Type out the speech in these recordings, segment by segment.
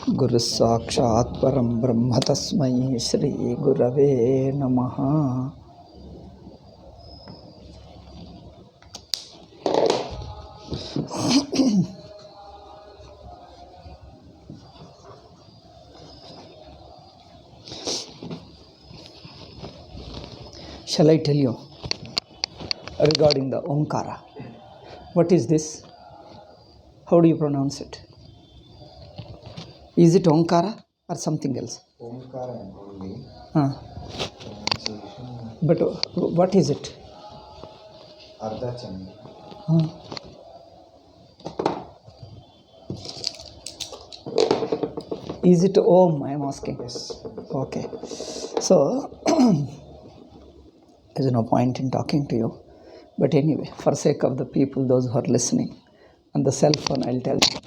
Guru Sakshat Param Brahma Tasmai Shri Gurave Namaha. Shall I tell you regarding the Omkara? What is this? How do you pronounce it? Is it Omkara or something else? Omkara only. But what is it? Ardhachandra. Is it Om? I am asking. Yes. Okay. So, there's no point in talking to you. But anyway, for sake of the people, those who are listening, on the cell phone, I'll tell you.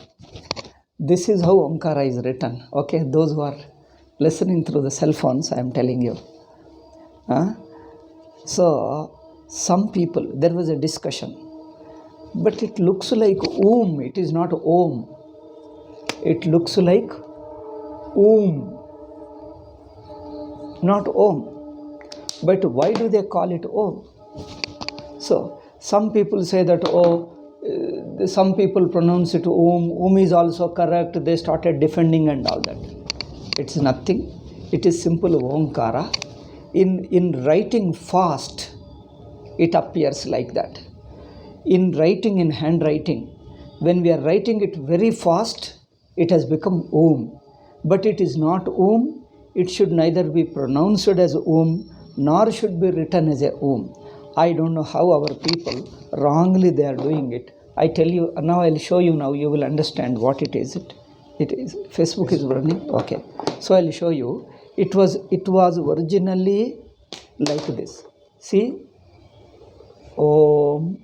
This is how Omkara is written. Okay, those who are listening through the cell phones, I am telling you. So, some people, there was a discussion. But it looks like Om. It is not Om. It looks like Om. Not Om. But why do they call it Om? So, some people say that, some people pronounce it Om. Om is also correct. They started defending and all that. It's nothing. It is simple Omkara. In writing fast, it appears like that. In writing, in handwriting, when we are writing it very fast, it has become Om. But it is not Om. It should neither be pronounced as Om, nor should be written as a Om. I don't know how our people wrongly they are doing it. I tell you, now I'll show you now, you will understand what it is. It is, Facebook is running? Okay. So I'll show you. It was originally like this. See? Om.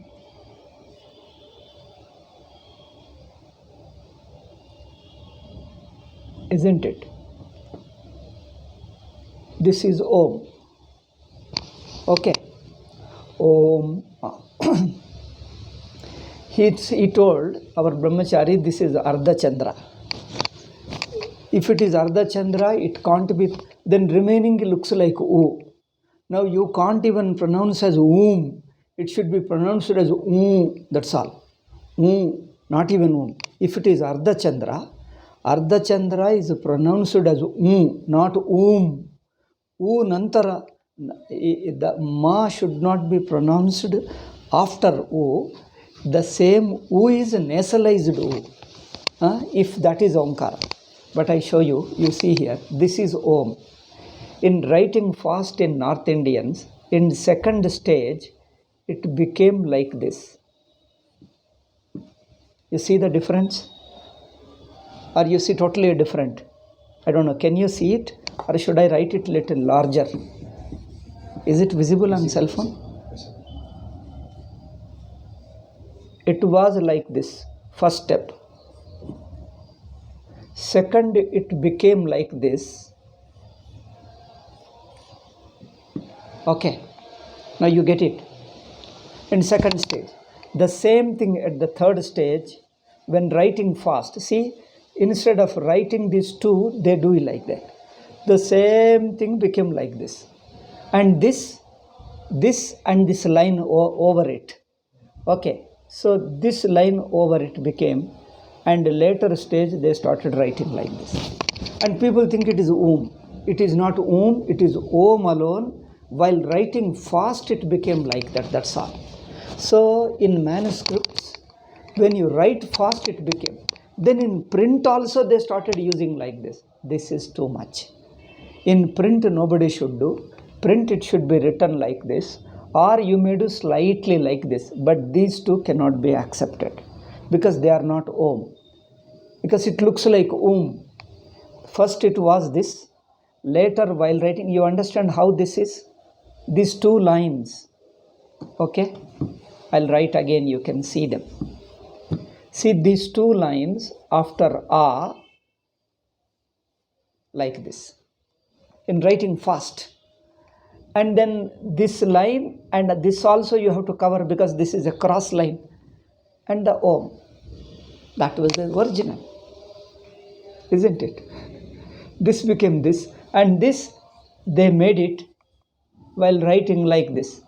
Isn't it? This is Om. Okay. Om. He told our Brahmachari, this is Ardhachandra. If it is Ardhachandra, it can't be, then remaining looks like O. Now you can't even pronounce as Om. It should be pronounced as Om. That's all. Om, not even Om. If it is Ardhachandra, Ardhachandra is pronounced as not Om. Nantara, the Ma should not be pronounced after O. The same U is nasalized U. If that is Omkara. But I show you, you see here, this is Om. In writing fast in North Indians, in second stage, it became like this. You see the difference? Or you see totally different? I don't know. Can you see it? Or should I write it a little larger? Is it visible on cell phone? It was like this. First step. Second, it became like this. Okay. Now you get it. In second stage. The same thing at the third stage when writing fast. See, instead of writing these two, they do it like that. The same thing became like this. And this and this line over it. Okay. So this line over it became, and later stage they started writing like this. And people think it is Om. It is not Om, it is Om alone. While writing fast, it became like that. That's all. So in manuscripts, when you write fast, it became. Then in print also, they started using like this. This is too much. In print, nobody should do. Print, it should be written like this. Or you may do slightly like this. But these two cannot be accepted. Because they are not Om. Because it looks like Om. First it was this. Later while writing, you understand how this is? These two lines. Okay? I'll write again, you can see them. See these two lines after A, like this. In writing fast. And then this line and this also you have to cover because this is a cross line. And the Om. That was the original. isn't it? This became this, and this they made it while writing like this.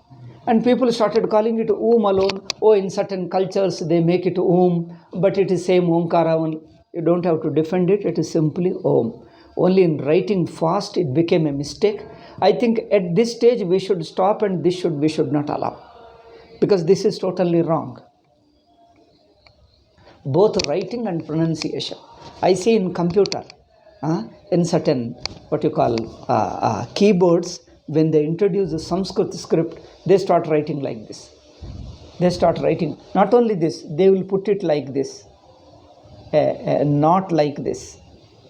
And people started calling it Om alone. Oh, in certain cultures they make it Om, but it is same Omkara only. You don't have to defend it, it is simply Om. Only in writing fast it became a mistake. I think at this stage we should stop, and we should not allow, because this is totally wrong. Both writing and pronunciation. I see in computer, in certain what you call keyboards, when they introduce a Sanskrit script, they start writing like this. They start writing. Not only this, they will put it like this, not like this,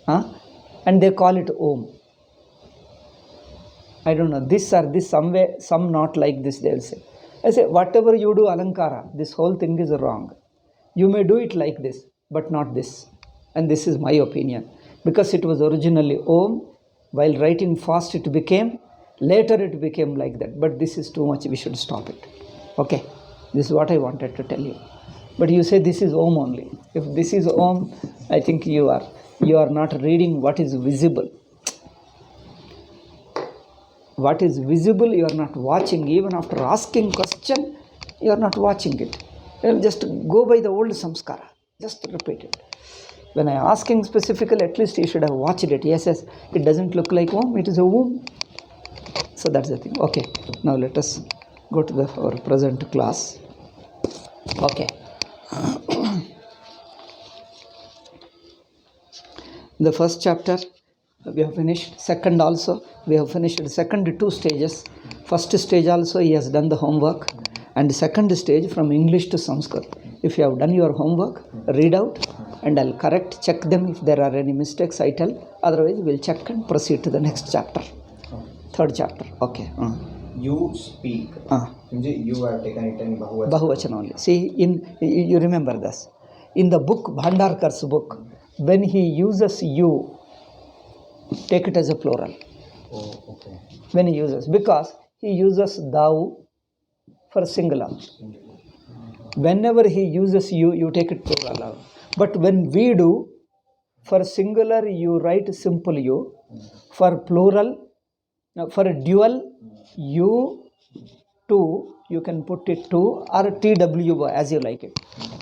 and they call it Om. I don't know, this or this, somewhere, some not like this, they will say. I say, whatever you do, Alankara, this whole thing is wrong. You may do it like this, but not this. And this is my opinion. Because it was originally Om, while writing fast it became, later it became like that. But this is too much, we should stop it. Okay, this is what I wanted to tell you. But you say this is Om only. If this is Om, I think you are not reading what is visible. What is visible, you are not watching. Even after asking question, you are not watching it. You just go by the old samskara. Just repeat it. When I asking specifically, at least you should have watched it. Yes, it doesn't look like Om, it is a Om. So that's the thing. Okay, now let us go to our present class. Okay. The first chapter we have finished. Second also we have finished. The second 2 stages. First stage also he has done the homework, and the second stage from English to Sanskrit. If you have done your homework, read out, and I'll correct, check them. If there are any mistakes, I tell. Otherwise we'll check and proceed to the next chapter. Third chapter. Okay. You speak. You have taken it in Bahuvachana. Bahuvachana only. See, you remember this. In the book, Bhandarkar's book, when he uses you, take it as a plural. Oh, okay. When he uses, because he uses thou for singular. Whenever he uses you, you take it plural. But when we do, for singular you write simple you, for plural, for dual, you, two, you can put it two, or TW as you like it,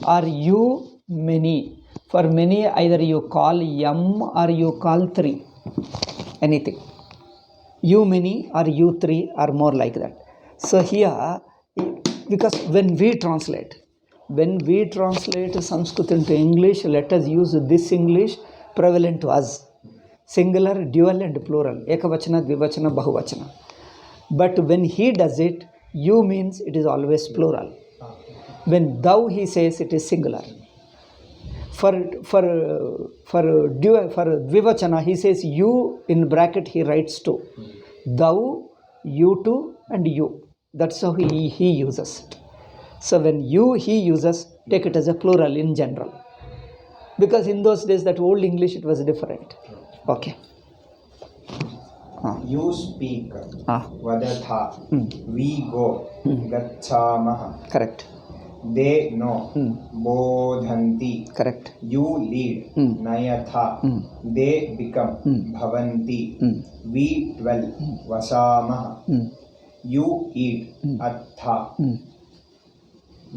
or you many. For many, either you call yum or you call three, anything. You many or you three or more like that. So here, because when we translate Sanskrit into English, let us use this English prevalent to us. Singular, dual and plural. Ekavachana, dvivachana, bahuvachana. But when he does it, you means it is always plural. When thou he says, it is singular. For dvivachana, he says you, in bracket he writes two. Thou, you two, and you. That's how he uses it. So when he uses, take it as a plural in general. Because in those days, that old English, it was different. Okay. You speak. Vadatha. We go. Gacchamaha. Correct. They know. Bodhanti. Correct. You lead. Nayatha. They become. Bhavanti. We dwell. Vasamaha. You eat. Attha.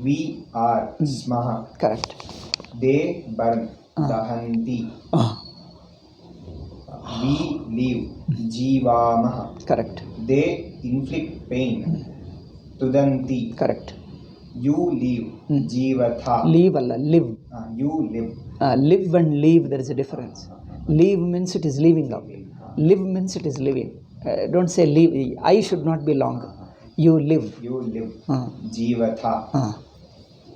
We are. Smaha. Correct. They burn. Dahanti. We live. Jivamaha. Correct. They inflict pain. Tudanti. Correct. You live. Jivatha. Live Allah, live. You live. Live and leave, there is a difference. Leave means it is leaving out. Live means it is living. Don't say leave. I should not be long. You live. You live. Jivatha.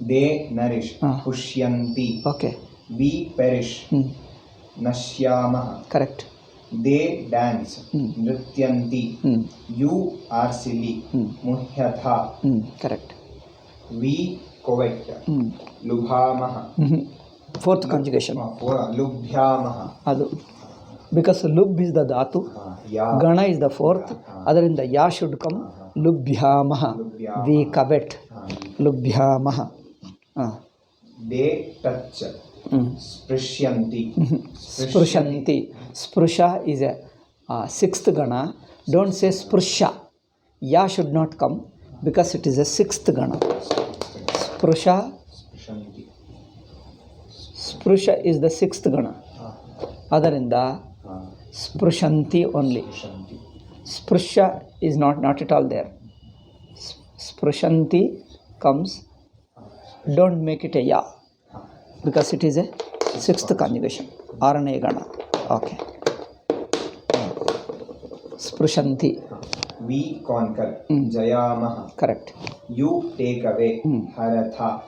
They nourish. Pushyanti. Okay. We perish. Nashyamaha. Correct. They dance. Nrityanti. You are silly. Muhyatha. Correct. We covet. Lubhamaha. Fourth conjugation. Lubhyamaha. Adu. Because lub is the dhatu, gana is the fourth, other in the ya should come. Lubhyamaha. We covet. Lubhyamaha. They touch. Sprishyanti. Sprushanti. Sprusha is a sixth gana. Don't say sprusha. Ya should not come because it is a sixth gana. Sprusha. Sprishanti. Sprusha is the sixth gana. Adarinda sprushanti only. Sprishanti. Sprusha is not at all there. Sprushanti comes. Don't make it a ya because it is a sixth conjugation. Arane gana. Okay. Sprushanti. We conquer. Jayamaha. Correct. You take away. Haratha.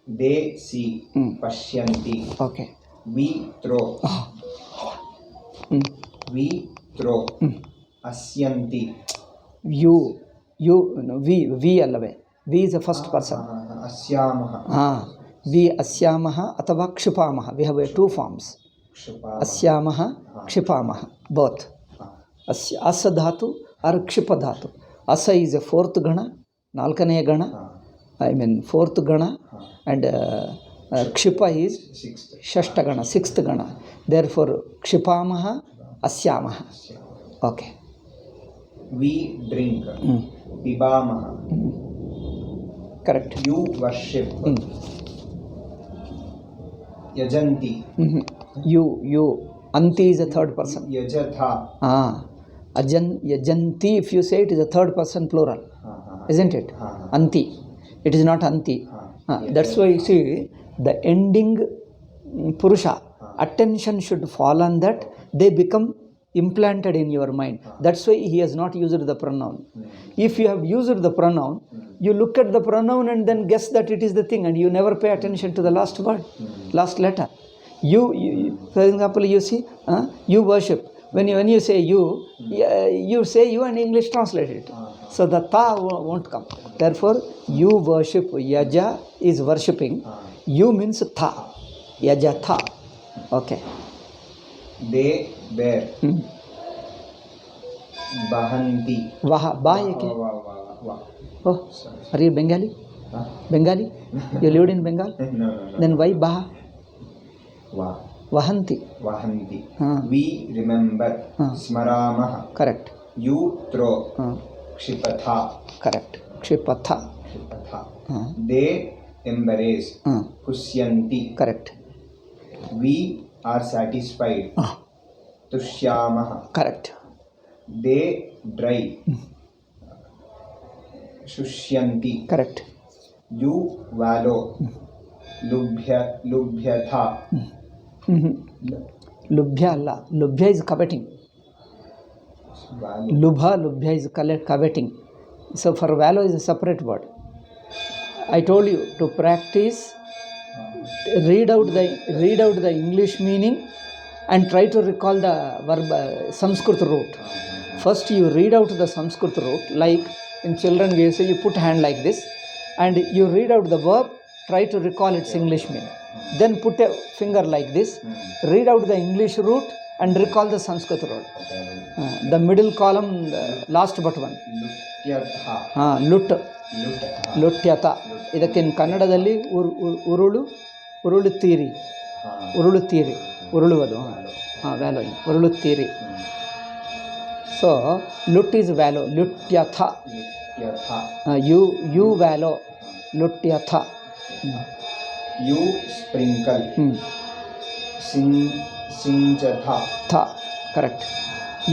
They see. Pashyanti. Okay. We throw. We throw. Asyanti. You, no, we allave. We is the first person. Asyamaha. We asyamaha atava kshipamaha. We have two forms. Asyamaha, kshipamaha. Both. Asa dhatu or kshipa dhatu. Asa is a fourth gana, nalkane gana. I mean fourth gana. And kshipa is shashta gana, sixth gana. Therefore, kshipamaha, asyamaha. Okay. We drink. Pibamaha. Correct. You worship. Yajanti. You. Anti is a third person. Yajatha. Yajanti, if you say it is a third person plural. Isn't it? Anti. It is not anti. That's why you see the ending purusha. Attention should fall on that. They become implanted in your mind. That's why he has not used the pronoun. If you have used the pronoun, you look at the pronoun and then guess that it is the thing, and you never pay attention to the last word, last letter. You for example, you see, you worship. When you say you say you and English translate it. So the ta won't come. Therefore, you worship. Yaja is worshipping. You means tha. Yaja tha. Okay. They bear. Bahanti. Vaha. Ba Oh, are you Bengali? Bengali? You lived in Bengal? No. Then why Baha? Vahanti. Vahanti. We remember. Smaramaha. Correct. You throw. Kshipatha. Correct. Kshipatha. They embrace. Pusyanti. Correct. We are satisfied. Tushyamaha. Correct. They dry. Shushyanti. Correct. You wallow. Lubhyatha. Lubhya Allah. Lubhya is coveting. Lubhya is coveting. So for valor is a separate word. I told you to practice, read out the English meaning and try to recall the verb Sanskrit root. First you read out the Sanskrit root, like in children we say you put hand like this and you read out the verb, try to recall its English meaning. Then put a finger like this, read out the English root and recall the Sanskrit root. The middle column, the last but one. Lutyata. ಇದಕ್ಕೆ ಕನ್ನಡದಲ್ಲಿ ಉರುಳುತ್ತೀರಿ ಉರುಳುವುದು wallowing ಉರುಳುತ್ತೀರಿ. So ಲುಟ್ is wallow ಲುಟ್ಯಥ you wallow ಲುಟ್ಯಥ. You sprinkle. Sinjatha. Tha. Correct.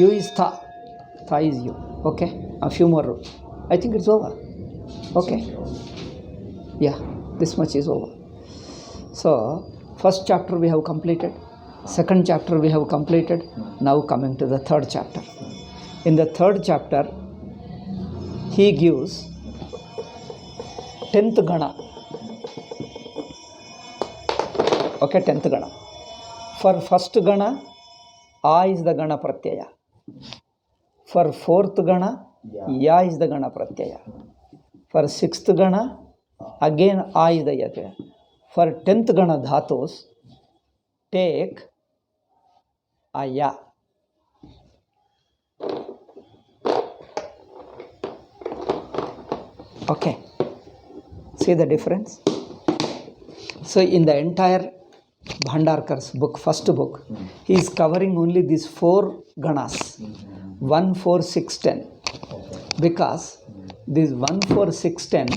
You is tha. Tha is you. Okay. A few more. I think it's over. Okay. Yeah. This much is over. So, first chapter we have completed. Second chapter we have completed. Now coming to the third chapter. In the third chapter, he gives 10th gana. Okay, 10th gana. For first gana, A is the gana pratyaya. For fourth gana, Ya is the gana pratyaya. For sixth gana, again A is the yatya. For 10th gana dhatus, take Aya. Okay. See the difference? So in the entire Bhandarkar's book, first book, he is covering only these 4 ganas, 1, 4, 6, 10. Because these 1, 4, 6, 10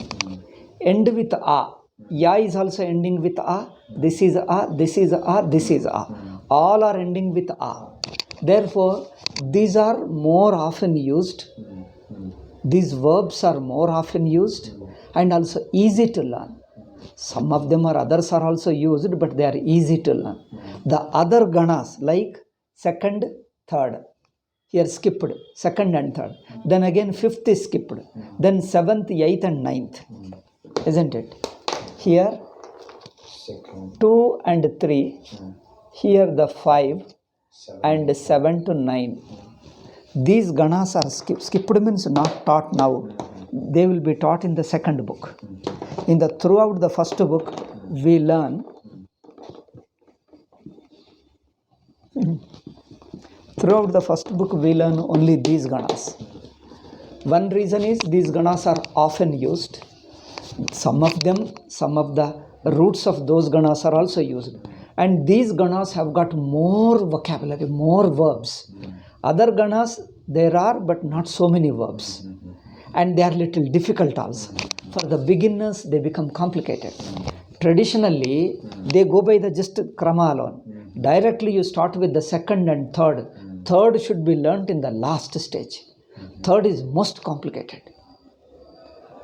end with A. Ya is also ending with A. This is A, this is A, this is A. All are ending with A. Therefore, these are more often used. These verbs are more often used and also easy to learn. Some of them or others are also used, but they are easy to learn. The other ganas like second, third, here skipped, second and third. Then again fifth is skipped. Then seventh, eighth and ninth. Isn't it? Here 2 and 3. Here the 5 and 7 to 9. These ganas are skipped means not taught now. They will be taught in the second book. Throughout the first book, we learn. Throughout the first book, we learn only these ganas. One reason is these ganas are often used. Some of the roots of those ganas are also used. And these ganas have got more vocabulary, more verbs. Other ganas, there are, but not so many verbs. And they are little difficult also. For the beginners, they become complicated. Traditionally, they go by the just krama alone. Directly you start with the second and third. Third should be learnt in the last stage. Third is most complicated.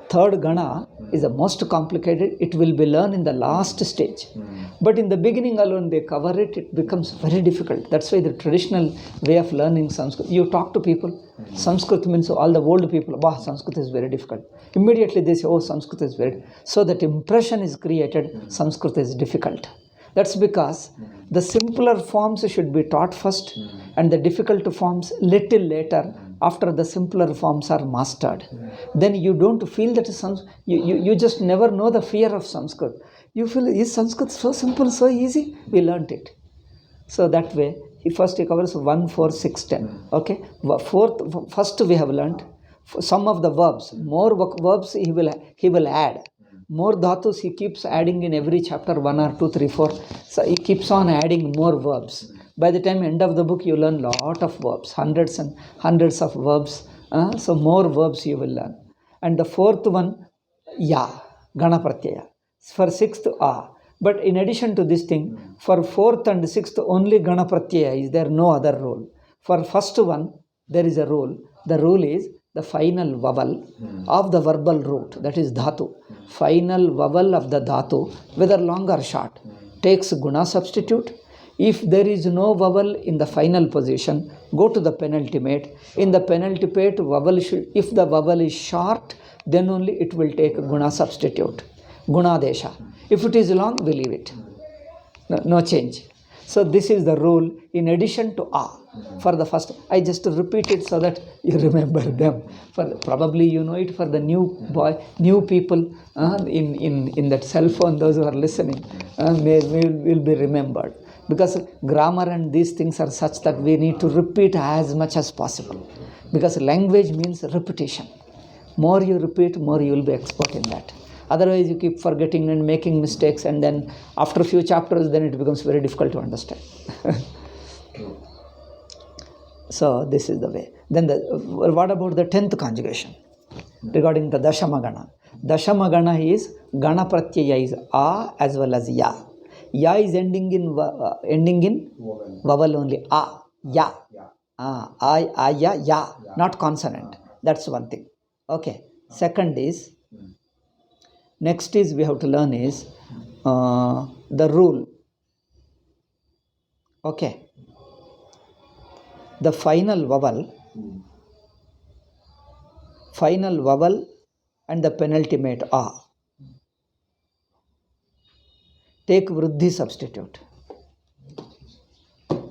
Third gana is the most complicated. It will be learned in the last stage. But in the beginning alone they cover it. It becomes very difficult. That's why the traditional way of learning Sanskrit. You talk to people. Sanskrit means all the old people. Wow, Sanskrit is very difficult. Immediately they say, oh, Sanskrit is very. So that impression is created. Sanskrit is difficult. That's because the simpler forms should be taught first and the difficult forms little later after the simpler forms are mastered. Then you don't feel that you just never know the fear of Sanskrit. You feel, is Sanskrit so simple, so easy? We learnt it. So that way, he covers 1, 4, 6, 10. Okay? First we have learnt some of the verbs. More verbs he will add. More dhatus he keeps adding in every chapter, 1 or 2, 3, 4. So he keeps on adding more verbs. By the time end of the book, you learn lot of verbs, hundreds and hundreds of verbs. So more verbs you will learn. And the fourth one, ya, gana pratyaya. For sixth, a. But in addition to this thing, for fourth and sixth, only gana pratyaya is there, no other rule. For first one, there is a rule. The rule is the final vowel of the verbal root, that is dhatu. Final vowel of the dhatu, whether long or short, takes guna substitute. If there is no vowel in the final position, go to the penultimate. In the penultimate, vowel if the vowel is short, then only it will take guna substitute, guna desha. If it is long, we leave it. No change. So this is the rule in addition to a. For the first, I just repeat it so that you remember them. Probably you know it for the new people in that cell phone, those who are listening, will be remembered. Because grammar and these things are such that we need to repeat as much as possible. Because language means repetition. More you repeat, more you will be expert in that. Otherwise, you keep forgetting and making mistakes, and then after a few chapters, then it becomes very difficult to understand. So, this is the way. Then, what about the 10th conjugation? Regarding the Dashamagana. Dashamagana is Gana Pratyaya is A as well as Ya. Ya is ending in vowel only. A, Ya. A, Ya. Not consonant. That's one thing. Okay. Second is, next is we have to learn is the rule. Okay. The final vowel and the penultimate A. Take vruddhi substitute.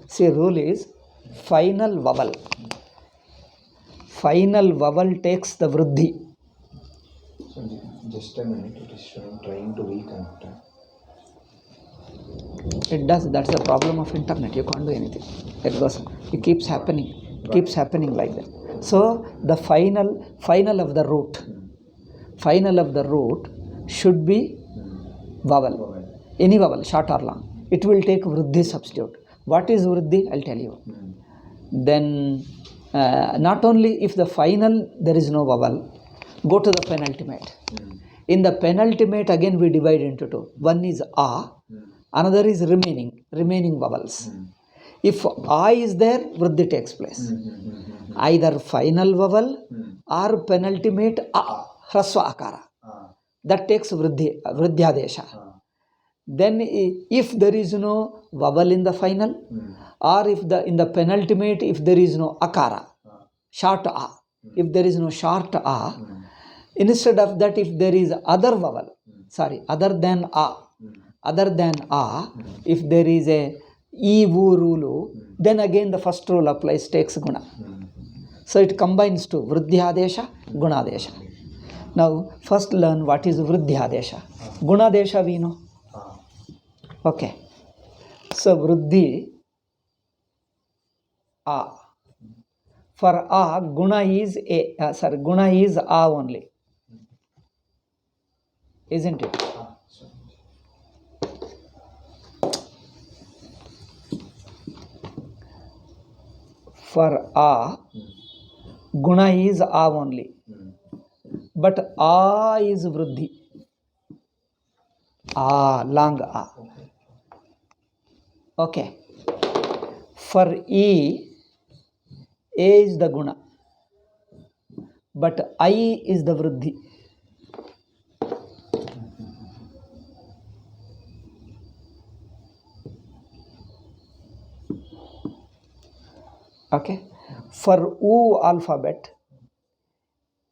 See, rule is final vowel. Final vowel takes the vruddhi. So just a minute, it is showing trying to reconnect. It does. That's the problem of internet. You can't do anything. It goes. It keeps happening. It keeps happening like that. So the final of the root. Final of the root should be vowel. Any vowel, short or long. it will take Vriddhi substitute. What is Vriddhi? I'll tell you. Then not only if the final there is no vowel, go to the penultimate. In the penultimate again we divide into two. One is A, another is remaining vowels. If A is there, Vriddhi takes place. Either final vowel or penultimate A, Hraswa Akara. That takes Vridhyadesha. Then if there is no vowel in the final, or if in the penultimate, if there is no akara, short a, if there is no short a, instead of that, if there is other vowel, other than a, if there is a e, vu, rulu, then again the first rule applies, takes guna. So it combines to Vridhyadesha, Gunadesha. Now first learn what is Vridhyadesha. Gunadesha we know. Okay. So Vriddhi, A. For A, guna is A only. Isn't it? For A, guna is A only. But A is Vriddhi. A, long A. Okay. For E, A is the guna, but I is the Vriddhi. Okay. For U alphabet,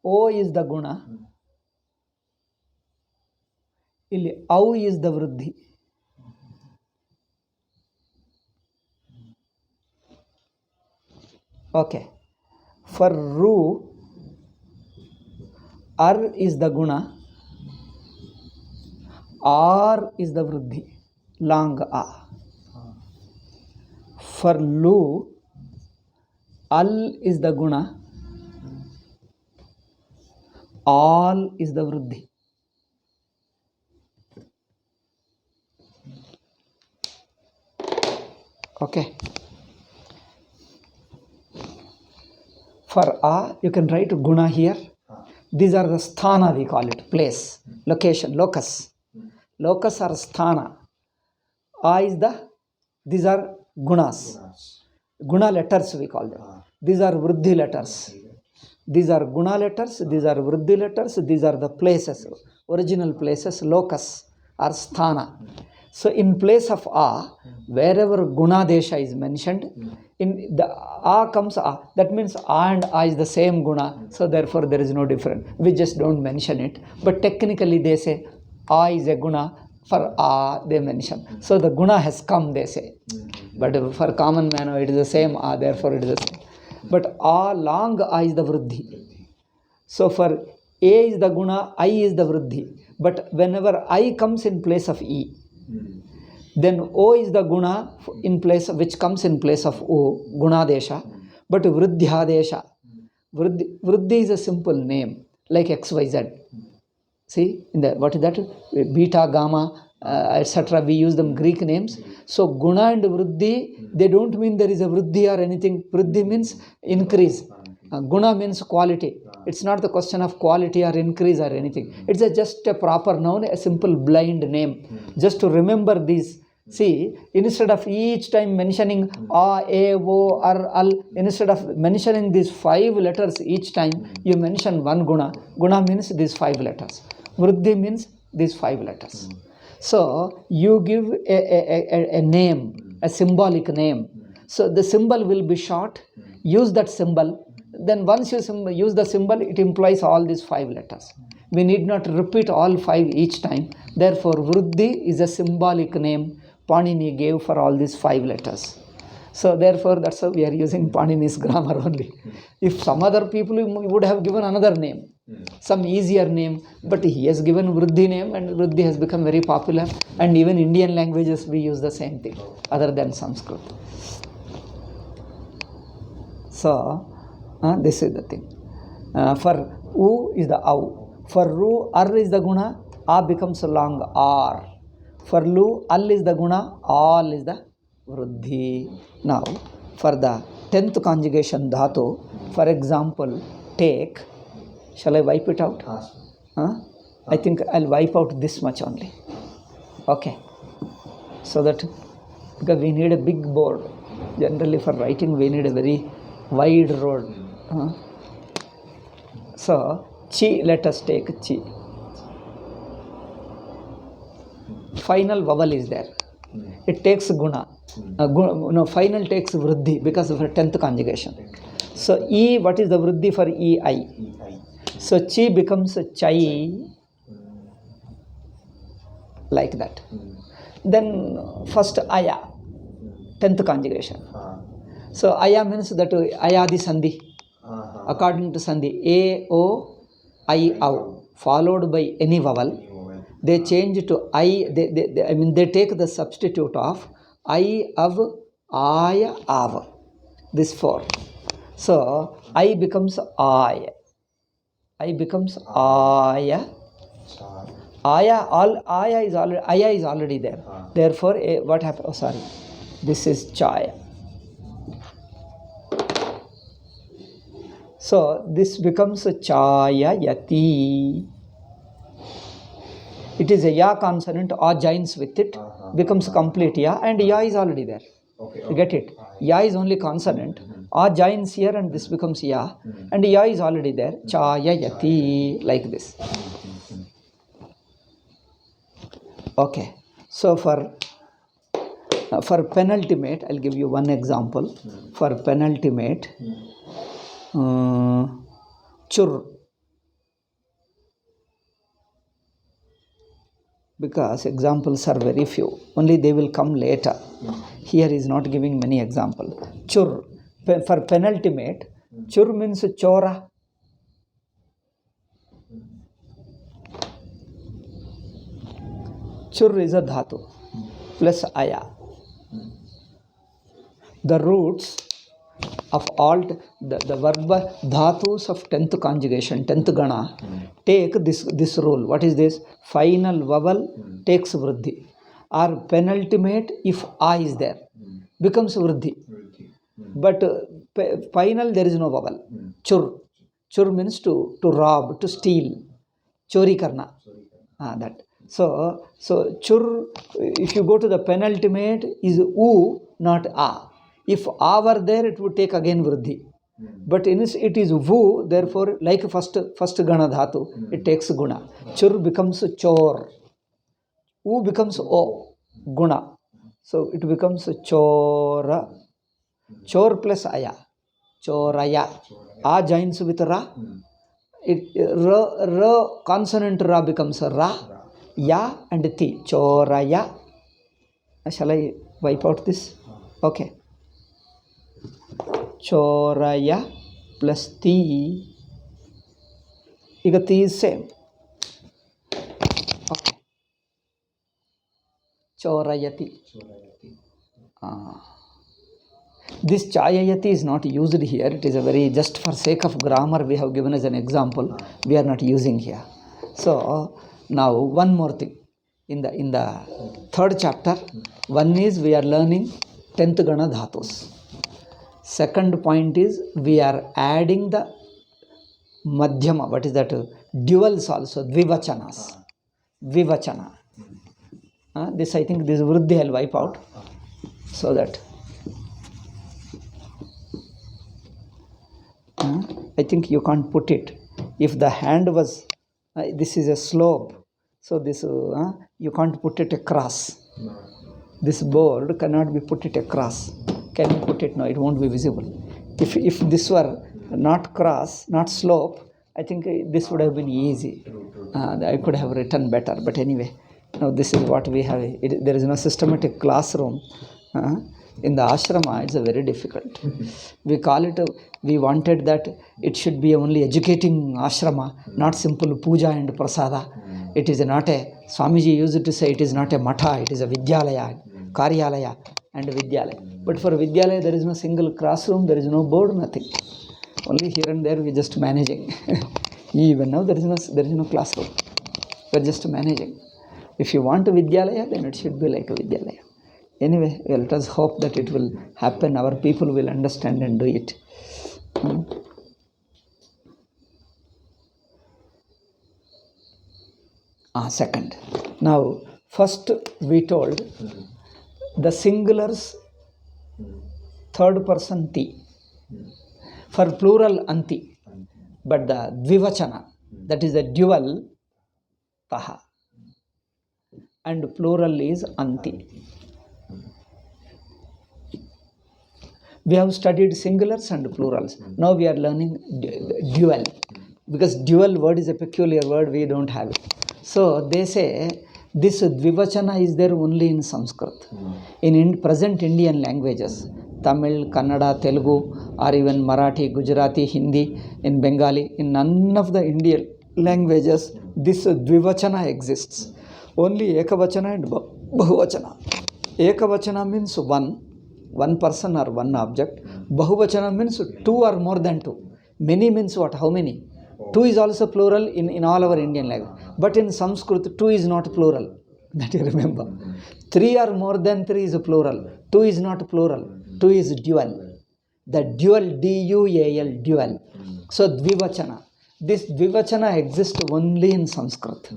O is the guna, ಇಲ್ಲಿ Au is the Vriddhi. Okay. For Ru, Ar is the guna, R is the Vriddhi, long A. For Lu, Al is the guna, All is the Vriddhi. Okay. For A, you can write guna here. These are the sthana, we call it, place, location, locus. Locus or sthana. A is these are gunas. Guna letters we call them. These are Vriddhi letters. These are guna letters, these are Vriddhi letters, these are the places, original places, locus or sthana. So in place of A, wherever Gunadesha is mentioned, in the A comes A. That means A and A is the same guna. So therefore there is no difference. We just don't mention it. But technically they say A is a guna. For A they mention. So the guna has come, they say. But for common man it is the same A, therefore it is the same. But A, long A is the Vriddhi. So for A is the guna, I is the Vriddhi. But whenever I comes in place of E, then O is the guna in place, which comes in place of O, Gunadesha. But Vridhyadesha, Vriddhi is a simple name, like XYZ. See, in the, what is that? Beta, gamma, etc. We use them Greek names. So guna and Vriddhi, they don't mean there is a Vriddhi or anything. Vriddhi means increase. Guna means quality. It's not the question of quality or increase or anything. It's just a proper noun, a simple blind name. Just to remember these. See, instead of each time mentioning A, E, O, R, Al, instead of mentioning these 5 letters each time, you mention one guna. Guna means these 5 letters. Vriddhi means these 5 letters. So, you give a name, a symbolic name. So, the symbol will be short. Use that symbol. Then once you use the symbol, it implies all these 5 letters. We need not repeat all 5 each time. Therefore, Vriddhi is a symbolic name Panini gave for all these 5 letters. So therefore, that's how we are using Panini's grammar only. If some other people would have given another name, some easier name, but he has given Vriddhi name, and Vriddhi has become very popular. And even Indian languages we use the same thing, other than Sanskrit. So this is the thing. For U is the Au. For Ru, Ar is the guna. A becomes a long R. For Lu, Al is the Guna, All is the Vruddhi. Now, for the 10th conjugation Dhatu, for example, take, shall I wipe it out? I think I'll wipe out this much only. Okay. So that, because we need a big board. Generally for writing we need a very wide road. So, Chi, let us take Chi. Final vowel is there. It takes Guna. Final takes Vruddhi because of her 10th conjugation. So, E, what is the Vruddhi for EI? So, Chi becomes Chai, like that. Then, first Aya, 10th conjugation. So, Aya means that Ayadi Sandhi. According to Sandhi, A, O, I, Au, followed by any vowel. They change to I, they take the substitute of I, Av, Aya, Av. This 4. So, I becomes Aya. I becomes Aya. Aya is already there. Therefore, what happened? Oh, sorry. This is Chaya. So, this becomes Chaya Yati. It is a Ya consonant, A joins with it, becomes complete Ya, and Ya is already there. You get it? Ya is only consonant, A joins here and this becomes Ya, and Ya is already there. Chaya Yati, like this. Okay. So, for penultimate, I'll give you one example. For penultimate, Chur. Because examples are very few. Only they will come later. Here is not giving many examples. Chur. For penultimate, Chur means Chora. Chur is a dhatu plus Aya. The roots of all the verb dhatus of 10th conjugation, 10th gana, take this rule. What is this? Final vowel takes vruddhi. Or penultimate, if A is there, becomes vruddhi. But final, there is no vowel. Chur. Chur means to rob, to steal. Chori karna. That. So chur, if you go to the penultimate, is U, not A. If A were there, it would take again vruddhi. But it is Vu, therefore, like first gana dhatu, it takes guna. Chur becomes chor. U becomes O, guna. So it becomes chora. Chor plus Aya. Choraya. A joins with Ra. Ra consonant Ra becomes Ra. Ya and Ti. Choraya. Shall I wipe out this? Okay. Choraya plus Ti. Iga Ti is same. Okay. Chorayati. This Chayayati is not used here. It is a very, just for sake of grammar, we have given as an example. We are not using here. So, now one more thing. In the 3rd chapter, one is we are learning 10th gana dhatus. Second point is we are adding the madhyama. What is that? Duals also, dvivachanas. Dvivachana. This, I think, this vruddhi I'll wipe out. So that I think you can't put it. If the hand was, this is a slope. So this, you can't put it across. This board cannot be put it across. Can you put it? No, it won't be visible. If this were not cross, not slope, I think this would have been easy. I could have written better. But anyway, now this is what we have. There is no systematic classroom. In the ashrama, it's a very difficult. We call it, we wanted that it should be only educating ashrama, not simple puja and prasada. It is not a, Swamiji used to say it is not a matha, it is a vidyalaya, karyalaya and vidyalaya. But for vidyalaya, there is no single classroom, there is no board, nothing. Only here and there we are just managing. Even now there is no classroom. We are just managing. If you want a Vidyalaya, then it should be like a Vidyalaya. Anyway, let us hope that it will happen. Our people will understand and do it. Second. Now, first we told the singulars, third person ti. For plural anti. But the dvivachana, that is a dual taha. And plural is anti. We have studied singulars and plurals. Now we are learning dual. Because dual word is a peculiar word, we don't have it. So they say this dvivachana is there only in Sanskrit. In present Indian languages, Tamil, Kannada, Telugu, or even Marathi, Gujarati, Hindi, in Bengali, in none of the Indian languages, this dvivachana exists. Only ekavachana and bahuvachana. Ekavachana means one person or one object. Bahuvachana means two or more than two. Many means what? How many? Two is also plural in all our Indian language. But in Sanskrit, two is not plural. That you remember. Three or more than three is a plural. Two is not plural. Two is dual. The dual, D-U-A-L, dual. So dvivachana. This dvivachana exists only in Sanskrit.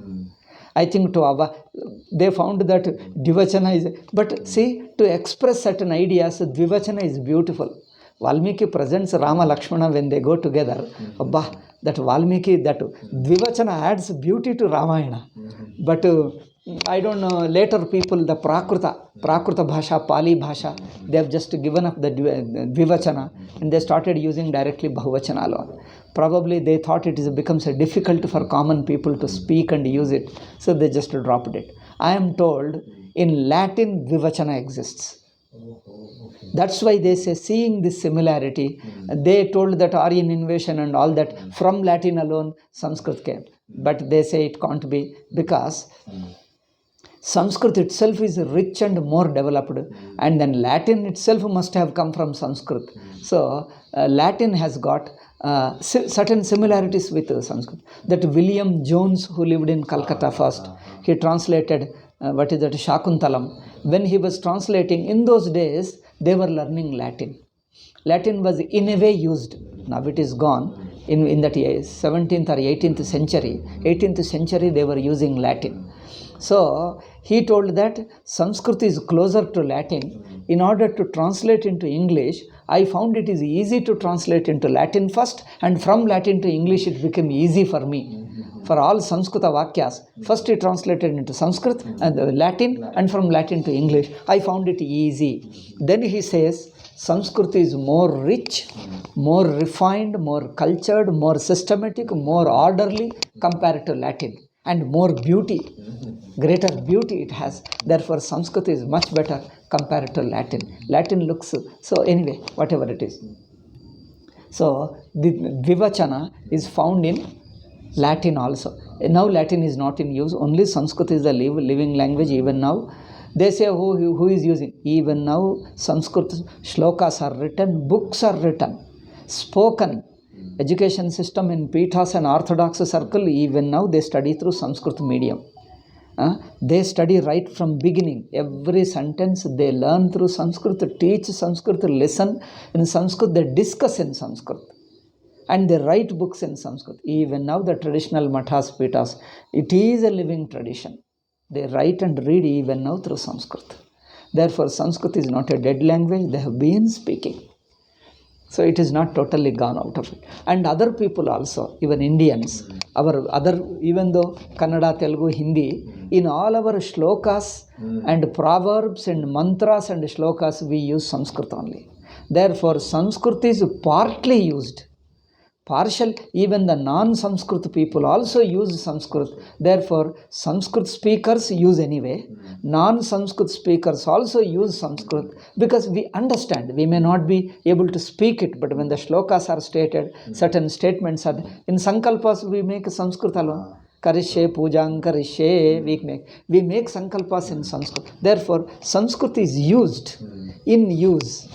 I think they found that dvivachana is, but see, to express certain ideas, dvivachana is beautiful. Valmiki presents Rama Lakshmana when they go together. That Valmiki, that dvivachana adds beauty to Ramayana. But I don't know, later people, the Prakruta Bhasha, Pali Bhasha, they have just given up the dvivachana and they started using directly bahuvachana alone. Probably they thought it becomes difficult for common people to speak and use it, so they just dropped it. I am told in Latin dvivachana exists. That's why they say, seeing this similarity, they told that Aryan invasion and all that, from Latin alone Sanskrit came. But they say it can't be, because Sanskrit itself is rich and more developed, and then Latin itself must have come from Sanskrit. So Latin has got certain similarities with Sanskrit. That William Jones, who lived in Calcutta first, he translated Shakuntalam. When he was translating, in those days they were learning Latin. Latin was in a way used. Now it is gone. In that 17th or 18th century, 18th century they were using Latin. So he told that Sanskrit is closer to Latin. In order to translate into English, I found it is easy to translate into Latin first, and from Latin to English it became easy for me. For all Sanskrita Vakyas, first he translated into Sanskrit and Latin, and from Latin to English. I found it easy. Then he says, Sanskrit is more rich, more refined, more cultured, more systematic, more orderly compared to Latin, and more beauty, greater beauty it has. Therefore, Sanskrit is much better compared to Latin. Latin looks, so anyway, whatever it is. So, the dvivachana is found in Latin also. Now Latin is not in use, only Sanskrit is the living language even now. They say who is using? Even now Sanskrit shlokas are written, books are written, spoken. Education system in Pithas and Orthodox circle, even now they study through Sanskrit medium. They study right from beginning. Every sentence they learn through Sanskrit, teach Sanskrit, listen in Sanskrit, they discuss in Sanskrit. And they write books in Sanskrit. Even now the traditional mathas, pithas, it is a living tradition. They write and read even now through Sanskrit. Therefore, Sanskrit is not a dead language. They have been speaking. So it is not totally gone out of it. And other people also, even Indians, even though Kannada, Telugu, Hindi, in all our shlokas and proverbs and mantras and shlokas, we use Sanskrit only. Therefore, Sanskrit is partly used. Partial, even the non-Sanskrit people also use Sanskrit. Therefore, Sanskrit speakers use anyway. Non-Sanskrit speakers also use Sanskrit because we understand. We may not be able to speak it, but when the shlokas are stated, certain statements are. In Sankalpas, we make Sanskrit alone. Karishe, Pujang, Karishe, we make Sankalpas in Sanskrit. Therefore, Sanskrit is used, in use.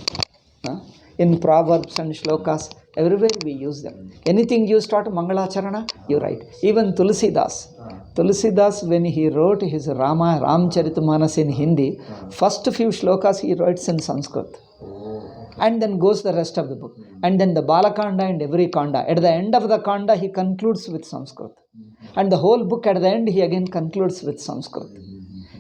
In proverbs and shlokas, everywhere we use them. Anything you start Mangalacharana, you write. Even Tulsidas Tulsidas, when he wrote his Ramcharitmanas in Hindi, first few shlokas he writes in Sanskrit. And then goes the rest of the book. And then the Balakanda and every Kanda. At the end of the Kanda, he concludes with Sanskrit. And the whole book at the end, he again concludes with Sanskrit.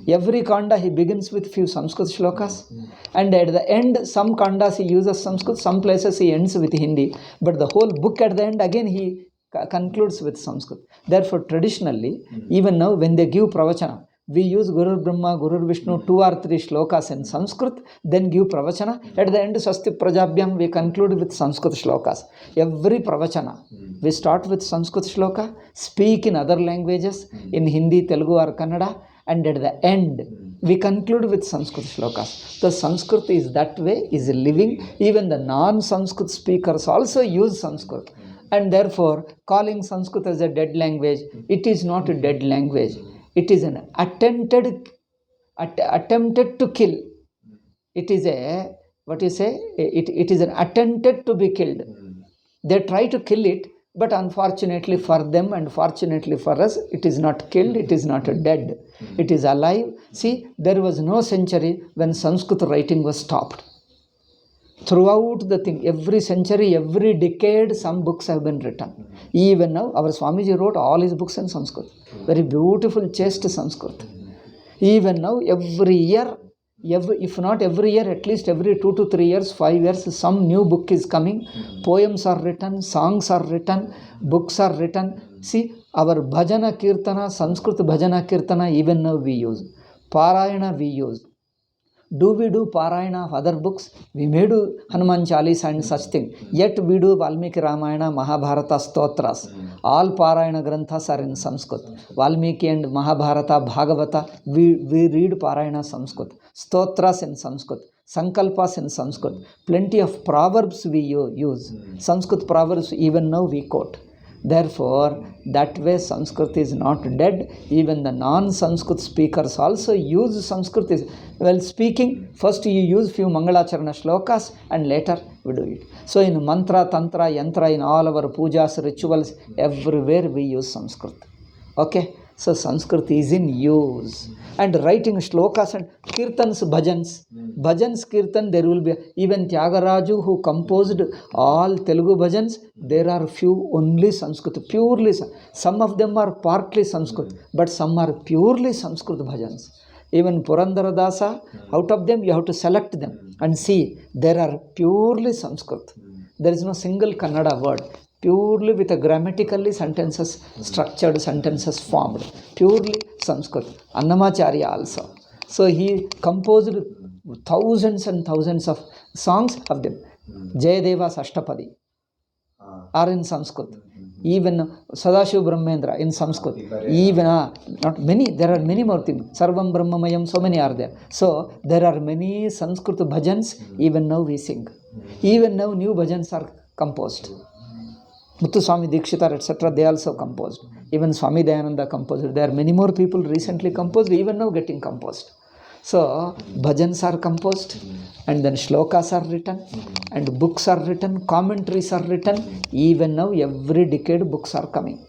Every Kanda, he begins with few Sanskrit shlokas. And at the end, some Kandas he uses Sanskrit, some places he ends with Hindi. But the whole book at the end, again, he concludes with Sanskrit. Therefore, traditionally, even now, when they give pravachana, we use Guru Brahma, Guru Vishnu, 2 or 3 shlokas in Sanskrit, then give pravachana. At the end, Swasti Prajabhyam, we conclude with Sanskrit shlokas. Every pravachana, we start with Sanskrit shloka, speak in other languages, in Hindi, Telugu or Kannada, and at the end, we conclude with Sanskrit shlokas. The Sanskrit is that way, is living. Even the non-Sanskrit speakers also use Sanskrit. And therefore, calling Sanskrit as a dead language, it is not a dead language. It is an attempted to kill. It is a, what you say, it is an attempted to be killed. They try to kill it, but unfortunately for them and fortunately for us, it is not killed, it is not dead. It is alive. See, there was no century when Sanskrit writing was stopped. Throughout the thing, every century, every decade, some books have been written. Even now, our Swamiji wrote all his books in Sanskrit. Very beautiful, chaste Sanskrit. Even now, every year, if not every year, at least every 2 to 3 years, 5 years, some new book is coming. Poems are written, songs are written, books are written. See, our Bhajana Kirtana, Sanskrit Bhajana Kirtana, even now we use. Parayana we use. Do we do Parayana of other books? We may do Hanuman Chalisa and such thing. Yet we do Valmiki Ramayana, Mahabharata, Stotras. All Parayana Granthas are in Sanskrit. Valmiki and Mahabharata, Bhagavata, we read Parayana Sanskrit. Stotras in Sanskrit. Sankalpas in Sanskrit. Plenty of proverbs we use. Sanskrit proverbs even now we quote. Therefore, that way Sanskrit is not dead. Even the non-Sanskrit speakers also use Sanskrit. While speaking, first you use few Mangalacharana shlokas and later we do it. So in mantra, tantra, yantra, in all our pujas, rituals, everywhere we use Sanskrit. Okay? So Sanskrit is in use. And writing shlokas and kirtans, bhajans. Bhajans, kirtan, there will be, even Tyagaraju who composed all Telugu bhajans, there are few only Sanskrit, purely. Some of them are partly Sanskrit, but some are purely Sanskrit bhajans. Even Purandara Dasa, out of them you have to select them and see, there are purely Sanskrit. There is no single Kannada word. Purely with a grammatically sentences, structured sentences formed. Purely Sanskrit. Annamacharya also. So he composed thousands and thousands of songs of them. Jayadeva's Ashtapadi are in Sanskrit. Even Sadashiv Brahmendra in Sanskrit. Even, not many, there are many more things. Sarvam Brahmamayam, so many are there. So there are many Sanskrit bhajans, even now we sing. Even now new bhajans are composed. Muthu Swami Dikshitar, etc., they also composed. Even Swami Dayananda composed. There are many more people recently composed, even now getting composed. So, bhajans are composed, and then shlokas are written, and books are written, commentaries are written. Even now, every decade, books are coming.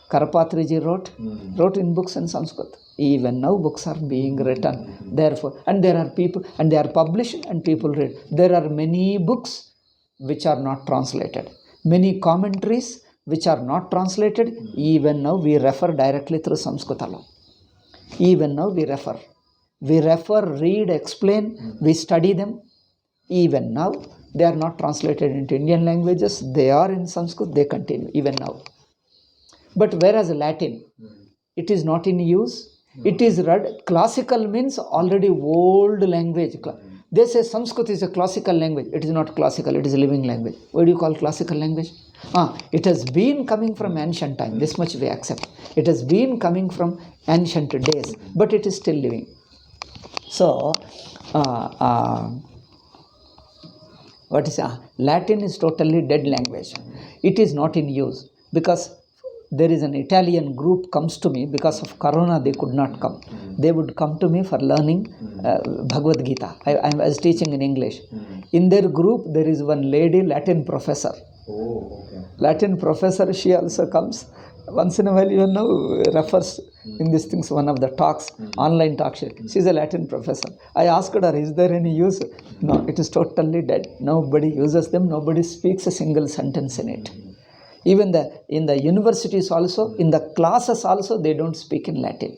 Karapatriji wrote in books in Sanskrit. Even now, books are being written. Therefore, and there are people, and they are published, and people read. There are many books which are not translated. Many commentaries which are not translated, even now we refer directly through Sanskrit alone. Even now we refer. We refer, read, explain, we study them. Even now, they are not translated into Indian languages, they are in Sanskrit, they continue, even now. But whereas Latin, it is not in use, it is read. Classical means already old language. They say Sanskrit is a classical language. It is not classical, it is a living language. What do you call classical language? It has been coming from ancient time. This much we accept. It has been coming from ancient days, but it is still living. So, what is Latin is totally dead language. It is not in use because there is an Italian group comes to me. Because of Corona they could not come. They would come to me for learning Bhagavad Gita. I was teaching in English. In their group there is one lady, Latin professor. Latin professor, she also comes Once in a while, refers in these things, one of the talks, online talks. She's a Latin professor. I asked her, is there any use? No, it is totally dead. Nobody uses them. Nobody speaks a single sentence in it. Even in the universities also, in the classes also, they don't speak in Latin.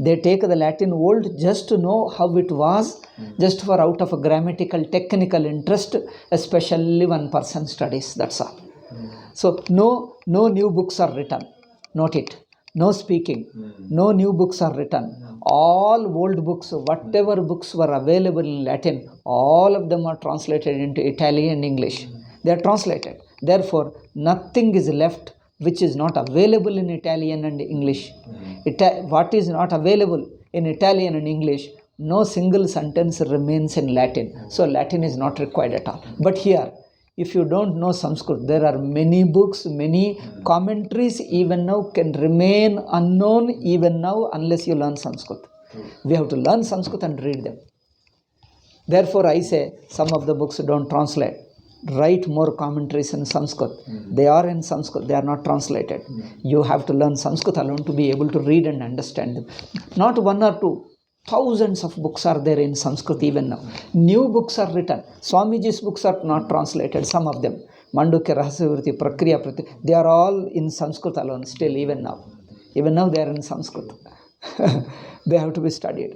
They take the Latin old just to know how it was, just for out of a grammatical, technical interest, especially one person studies, that's all. So no new books are written. Note it. No speaking. No new books are written. All old books, whatever books were available in Latin, all of them are translated into Italian and English. They are translated. Therefore, nothing is left which is not available in Italian and English. What is not available in Italian and English, no single sentence remains in Latin. So Latin is not required at all. But here, if you don't know Sanskrit, there are many books, many commentaries even now can remain unknown even now unless you learn Sanskrit. We have to learn Sanskrit and read them. Therefore, I say some of the books don't translate. Write more commentaries in Sanskrit. They are in Sanskrit. They are not translated. You have to learn Sanskrit alone to be able to read and understand them. Not one or two. Thousands of books are there in Sanskrit even now. New books are written. Swamiji's books are not translated, some of them. Mandukya Rahasyavriti, Prakriya Prati, they are all in Sanskrit alone still even now. Even now they are in Sanskrit. They have to be studied.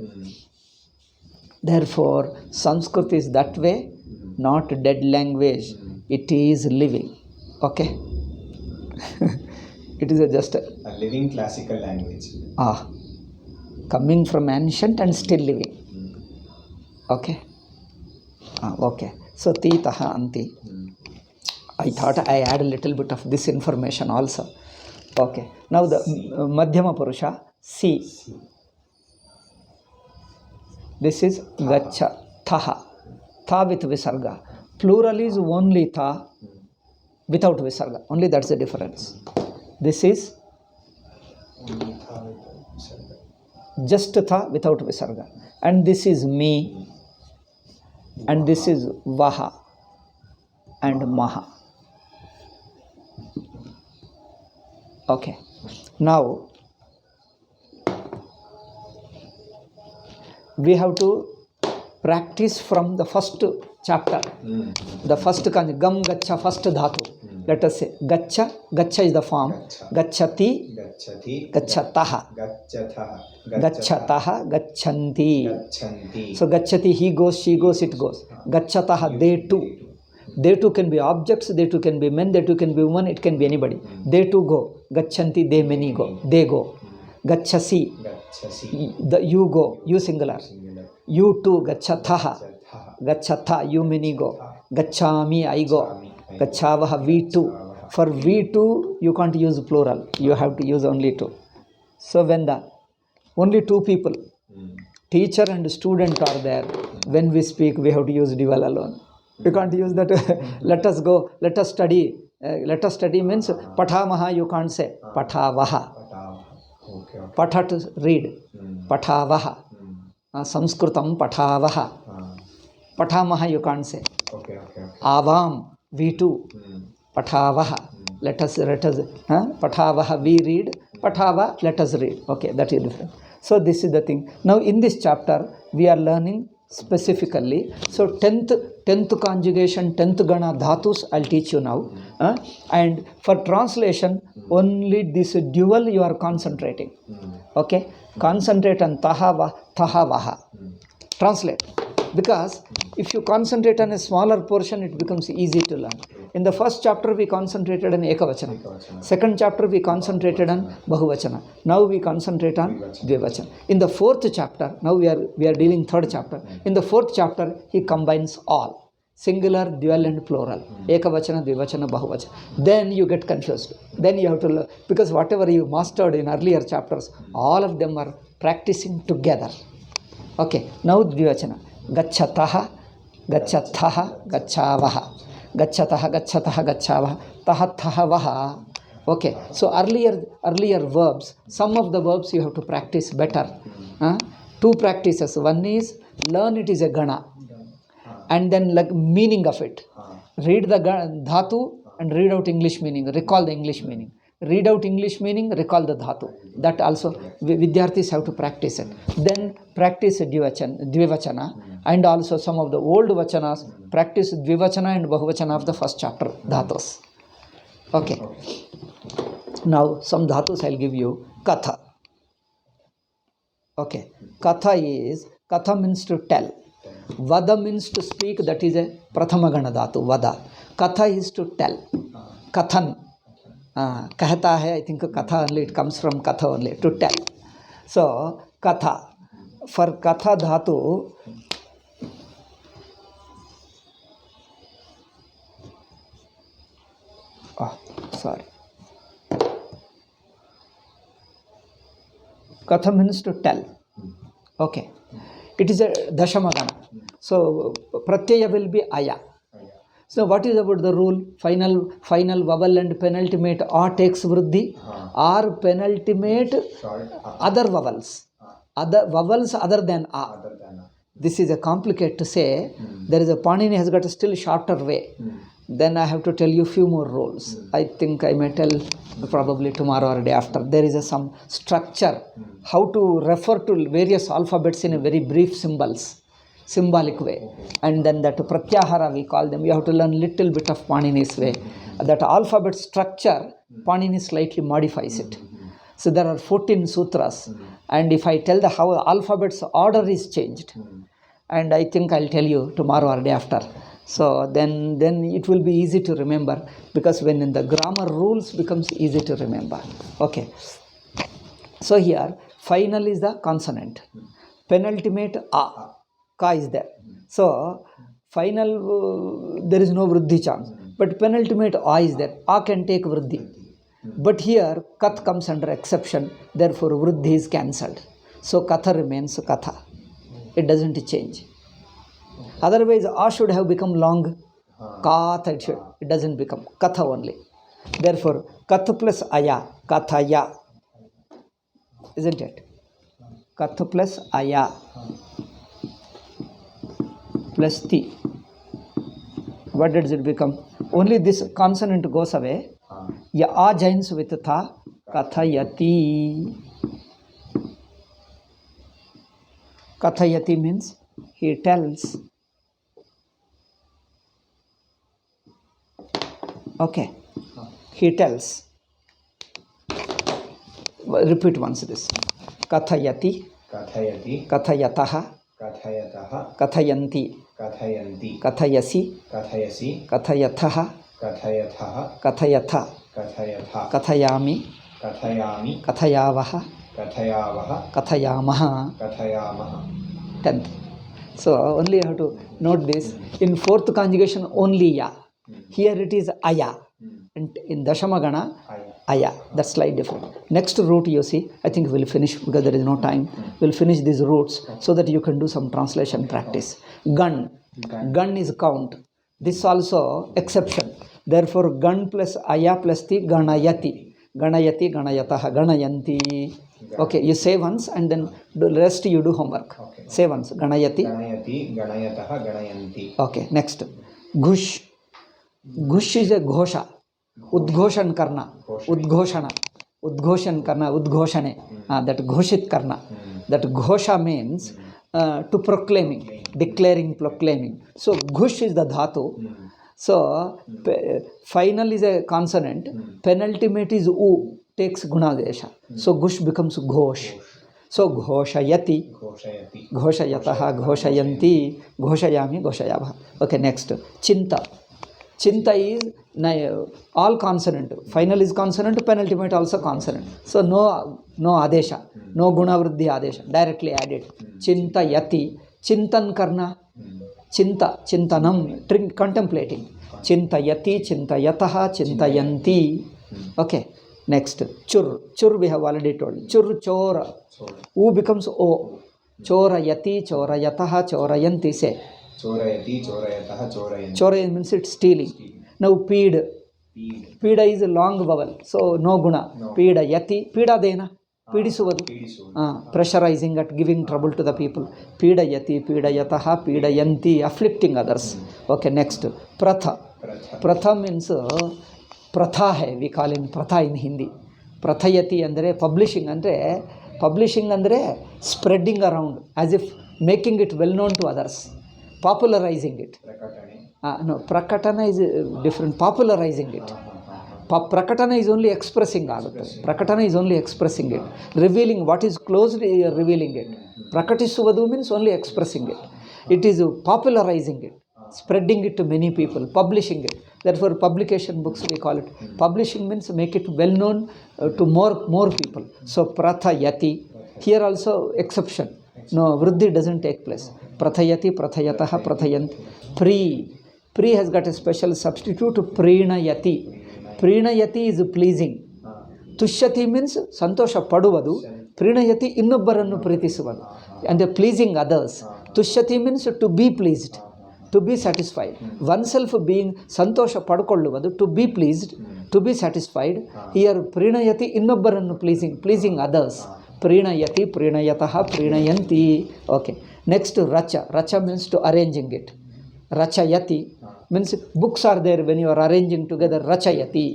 Therefore, Sanskrit is that way, not a dead language. It is living. Okay? It is just a living classical language. Coming from ancient and still living. Okay? Okay. So, Titaha Anti. I thought I add a little bit of this information also. Okay. Now the Madhyama Purusha, C. This is Gacha, Thaha. Tha with Visarga. Plural is only Tha without Visarga. Only that's the difference. This is just Tha without Visarga. And this is me. And this is Vaha and Maha. Okay. Now, we have to practice from the first chapter. The first kanji, Gam Gacha, first dhatu. Let us say, Gacha, Gacha is the form. Gachati, Gachataha. Gachataha, Gachanti. So Gachati, he goes, she goes, it goes. Gachataha, they too. They too can be objects, they too can be men, they too can be women, it can be anybody. They too go. Gachanti, they many go. They go. Gachasi, you go, you singular. You too, Gachataha. Gachatha, you many go. Gachami, I go. Gachavaha, we too. For we too, you can't use plural. You have to use only two. So when the only two people, teacher and student are there, when we speak, we have to use dual alone. You can't use that, let us go, let us study. Let us study means Pathamaha, you can't say. Pathavaha. Patha to read. Pathavaha. Sanskritam Pathavaha. Pathamaha, you can't say. Avam, we too. Pathavaha. Let us, Pathavaha, we read. Pathava, let us read. Okay, that is different. So this is the thing. Now in this chapter, we are learning specifically. So 10th conjugation, 10th gana dhatus, I'll teach you now. And for translation, only this dual you are concentrating. Okay? Concentrate on taha, vaha. Translate. Because if you concentrate on a smaller portion, it becomes easy to learn. In the first chapter, we concentrated on Ekavachana. Second chapter, we concentrated on Bahuvachana. Now we concentrate on Dvivachana. In the fourth chapter, now we are dealing third chapter. In the fourth chapter, he combines all. Singular, dual and plural. Ekavachana, Dvivachana, Bahuvachana. Then you get confused. Then you have to learn. Because whatever you mastered in earlier chapters, all of them are practicing together. Okay, now Dvivachana. Gachataha, Gachathaha, Gachavaha. Gachataha, Gachataha, Gachavaha. Tahathaha, Vaha. Okay, so earlier verbs, some of the verbs you have to practice better. Two practices. One is learn it is a gana. And then like meaning of it. Read the dhatu and read out English meaning. Recall the English meaning. read out English meaning, recall the dhatu. That also Vidyarthis have to practice it. Then practice Dvivachana, and also some of the old vachanas, practice Dvivachana and Bahuvachana of the first chapter, dhatus. Okay. Now some dhatus I'll give you. Katha. Okay. Katha means to tell. Vada means to speak, that is a Prathamagana dhatu, Vada. Katha is to tell. Kathan. Kahta hai, I think Katha only, it comes from Katha only, to tell. So, Katha. For Katha dhatu, Katha means to tell. Okay. It is a Dashamagana. So, Pratyaya will be Aya. So, what is about the rule? Final vowel and penultimate A takes Vriddhi, or penultimate other vowels. Other vowels other than A. This is a complicated to say. There is a Panini has got a still shorter way. Then I have to tell you few more rules. I think I may tell probably tomorrow or day after. There is some structure, how to refer to various alphabets in a very brief symbolic way. And then that Pratyahara we call them. You have to learn little bit of Panini's way. That alphabet structure, Panini slightly modifies it. So there are 14 sutras. And if I tell how the alphabet's order is changed, and I think I'll tell you tomorrow or day after. So then it will be easy to remember, because when in the grammar rules becomes easy to remember. Okay. So here, final is the consonant. Penultimate A. Ka is there. So, final, there is no Vriddhi chance. But penultimate A is there. A can take Vriddhi. But here, Kat comes under exception. Therefore, Vriddhi is cancelled. So, Katha remains Katha. It doesn't change. Otherwise, A should have become long. Katha it should. It doesn't become. Katha only. Therefore, Katha plus Aya. Kathaya. Isn't it? Katha plus Aya. Plus Ti. What does it become? Only this consonant goes away. Ya A joins with Tha. Kathayati. Kathayati means he tells. Okay. He tells. Repeat once this. Kathayati. Kathayati. Kathayataha. Kathayataha. Kathayanti. Kathayanti. Kathayasi. Kathayasi. Kathayathaha. Kathayathaha. Kathayatha. Kathayatha. Kathayami. Kathayami. Kathayavaha. Kathayavaha. Kathayamaha. Kathayamaha. 10th. So only you have to note this. In fourth conjugation only Ya. Here it is Aya. And in Dashamagana, Aya. That's slightly different. Next root you see, I think we'll finish because there is no time. We'll finish these roots so that you can do some translation practice. Gun. Gun is count. This also exception. Therefore, Gun plus Aya plus Ti, Ganayati. Ganayati, Ganayataha, Ganayanti. Okay, you say once and then the rest you do homework. Okay. Say once. Ganayati. Ganayati, Ganayataha, Ganayanti. Okay, next. Gush. Gush is a Ghosha. Udghoshan karna. Udghoshana. Udghoshan karna. Udghoshane. That Ghoshit karna. That Ghosha means to proclaiming, declaring, proclaiming. So, Ghush is the dhatu. So, final is a consonant. Penultimate is U. Takes Gunadesha. So, Gush becomes Ghosh. So, Ghoshayati. Ghoshayataha. Ghoshayanti. Ghoshayami. Ghoshayabha. Okay, next. Chinta. Chinta is all consonant. Final is consonant, penultimate also consonant. So no adesha, no gunavriddhi adesha. Directly added. Chintayati, chintan karna, chinta, chintanam, contemplating. Chintayati, chintayataha, chintayanti. Okay. Next, chur we have already told. Chur, chora. U becomes O. Chorayati, chorayataha, chorayanti. Say. Chorayati, chorayataha, chorayanti. Chorayati means it's stealing. Now, Pid. Pida is a long vowel. So, no guna. Pida yati. Pida dena. Pidisuvadu. Pressurizing at giving trouble to the people. Pida yati, pida yataha, pida yanti. Afflicting others. Okay, next. Pratha. Pratha means ಪ್ರಥಾ ಹೈ, we call in ಪ್ರಥಾ in Hindi. ಪ್ರಥಯತಿ ಅಂದರೆ publishing ಅಂದರೆ spreading around as if making it well known to others, popularising it. No, ಪ್ರಕಟನ is different, popularising it. ಪ್ರಕಟನ is only expressing ಆಗುತ್ತೆ. ಪ್ರಕಟನ is only expressing it. Revealing what is closed, revealing it. ಪ್ರಕಟಿಸುವುದು means only expressing it. It is popularising it, spreading it to many people, publishing it. Therefore publication books we call it. Publishing means make it well known to more people. So prathayati, here also exception, no vriddhi doesn't take place. Prathayati, prathayatah, prathayanti. Pre has got a special substitute, preenayati. Preenayati is pleasing. Tushyati means santosha paduvadu, preenayati ಇನ್ನೊಬ್ಬರನ್ನು ಪ್ರೀತಿಸುವುದು and pleasing others. Tushyati means to be pleased, to be satisfied. Oneself being santosha padಕೊಳ್ಳುವುದು, to be pleased, to be satisfied. Here ಪ್ರೀಣಯತಿ ಇನ್ನೊಬ್ಬರನ್ನು pleasing others. ಪ್ರೀಣಯತಿ, ಪ್ರೀಣಯತಃ, ಪ್ರೀಣಯಂತಿ. Okay. Next racha means to arranging it. Rachayati means books are there, when you are arranging together, rachayati.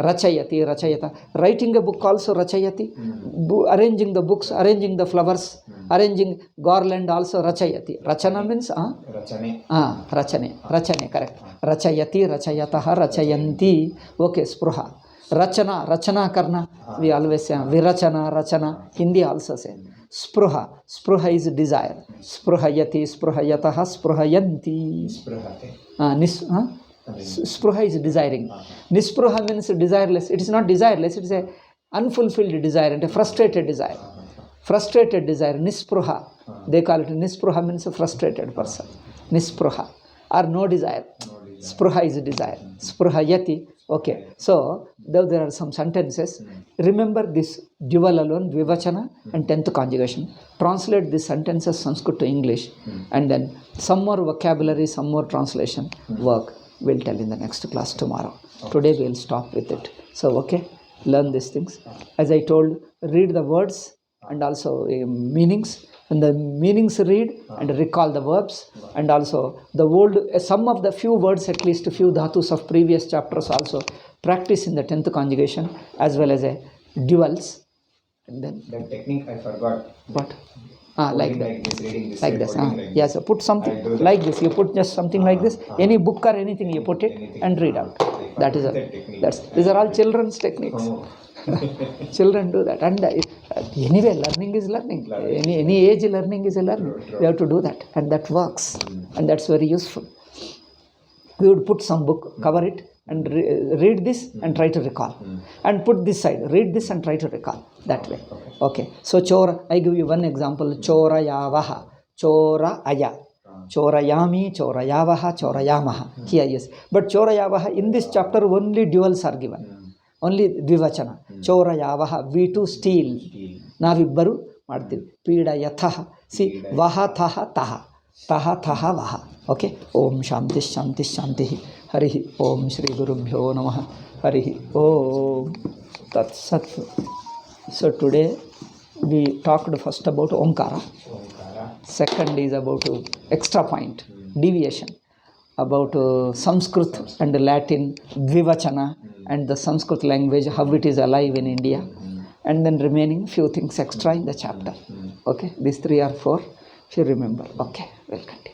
Rachayata. Writing a book also rachayati. Arranging the books, arranging the flowers, arranging garland also rachayati. Rachana means rachane, correct. Rachayati, rachayatah, rachayanti. Okay, spruha. Rachana karna, we always say rachana. Hindi also say spruha is desire. Spruhayati, spruhayatah, spruhayanti. Spruha is desiring. Nispruha means desireless. It is not desireless, it is a unfulfilled desire and a frustrated desire. Nispruha, they call it. Nispruha means a frustrated person. Nispruha, or no desire. Spruha is desire. Spruhayati. Okay, so there are some sentences. Remember this dual alone, dvivachana and 10th conjugation. Translate these sentences Sanskrit to English, and then some more vocabulary, some more translation work we'll tell in the next class tomorrow. Today we'll stop with it. So okay, learn these things. As I told, read the words and also meanings. And the meanings read and recall the verbs, and also the old, some of the few words, at least a few dhatus of previous chapters also practice in the 10th conjugation as well as a duals. And then that technique I forgot. What? Like that. Reading this, like this. Like Yes, so put something like this. You put just something like this. Any book or anything, you put it and read out. That is these are all children's techniques. Children do that. And anyway, learning is learning. Any age learning is a learning. We have to do that, and that works, and that's very useful. We would put some book, cover it, and read this and try to recall, and put this side, read this and try to recall that way. Okay, so chora, I give you one example. Chorayavaha, choraya, chorayami, chorayavaha, chorayamaha. Here yes, but chorayavaha, in this chapter only duals are given, only dvivachana. Chorayavaha, we to steal, navibbaru ಮಾಡ್ತೀವಿ. ಪೀಡಯಥಃ, C ವಹಥಃ ತಃ, ತಃ ಥಃ ವಹ. Okay, ಓಂ ಶಾಂತಿ ಶಾಂತಿ ಶಾಂತಿ. ಹರಿ ಓಂ ಶ್ರೀ ಗುರುಭ್ಯೋ ನಮಃ. ಹರಿ ಓಂ ತತ್ಸತ್. So today we talked first about Omkara. Second is about extra point, deviation, about Sanskrit and Latin, Dvivachana, and the Sanskrit language, how it is alive in India, and then remaining few things extra in the chapter. Okay, these 3 or 4, if you remember. Okay, we'll continue.